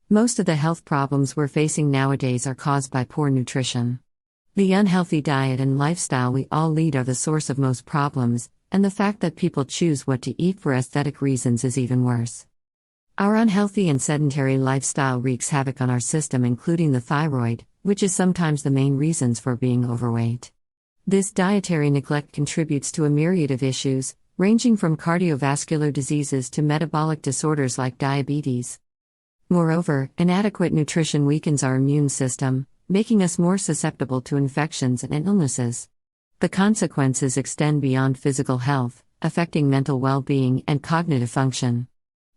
Most of the health problems we're facing nowadays are caused by poor nutrition. The unhealthy diet and lifestyle we all lead are the source of most problems, and the fact that people choose what to eat for aesthetic reasons is even worse. Our unhealthy and sedentary lifestyle wreaks havoc on our system, including the thyroid, which is sometimes the main reasons for being overweight. This dietary neglect contributes to a myriad of issues, ranging from cardiovascular diseases to metabolic disorders like diabetes. Moreover, inadequate nutrition weakens our immune system, making us more susceptible to infections and illnesses. The consequences extend beyond physical health, affecting mental well-being and cognitive function.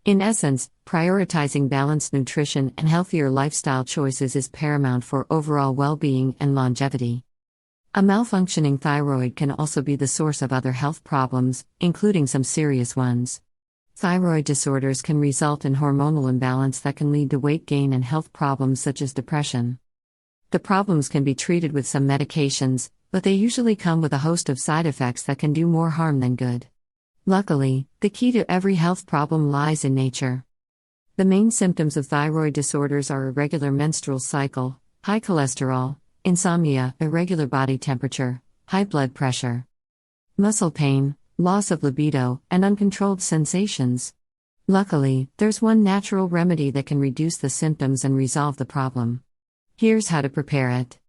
In essence, prioritizing balanced nutrition and healthier lifestyle choices is paramount for overall well-being and longevity. A malfunctioning thyroid can also be the source of other health problems, including some serious ones. Thyroid disorders can result in hormonal imbalance that can lead to weight gain and health problems such as depression. The problems can be treated with some medications, but they usually come with a host of side effects that can do more harm than good. Luckily, the key to every health problem lies in nature. The main symptoms of thyroid disorders are irregular menstrual cycle, high cholesterol, insomnia, irregular body temperature, high blood pressure, muscle pain, loss of libido, and uncontrolled sensations. Luckily, there's one natural remedy that can reduce the symptoms and resolve the problem. Here's how to prepare it.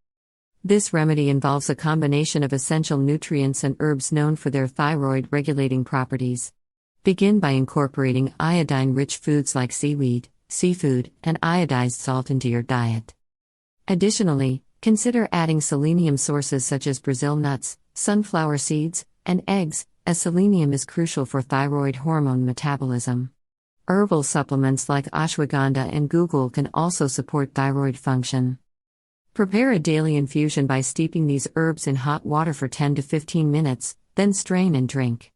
This remedy involves a combination of essential nutrients and herbs known for their thyroid-regulating properties. Begin by incorporating iodine-rich foods like seaweed, seafood, and iodized salt into your diet. Additionally, consider adding selenium sources such as Brazil nuts, sunflower seeds, and eggs, as selenium is crucial for thyroid hormone metabolism. Herbal supplements like ashwagandha and guggul can also support thyroid function. Prepare a daily infusion by steeping these herbs in hot water for 10 to 15 minutes, then strain and drink.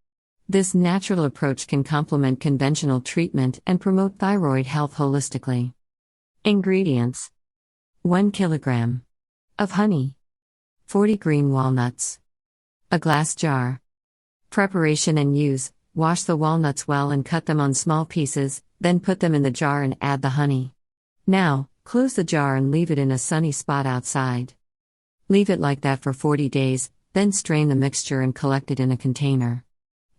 This natural approach can complement conventional treatment and promote thyroid health holistically. Ingredients: 1 kilogram of honey, 40 green walnuts, a glass jar. Preparation and use: wash the walnuts well and cut them on small pieces, then put them in the jar and add the honey. Now, close the jar and leave it in a sunny spot outside. Leave it like that for 40 days, then strain the mixture and collect it in a container.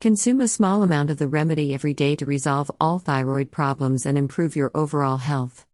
Consume a small amount of the remedy every day to resolve all thyroid problems and improve your overall health.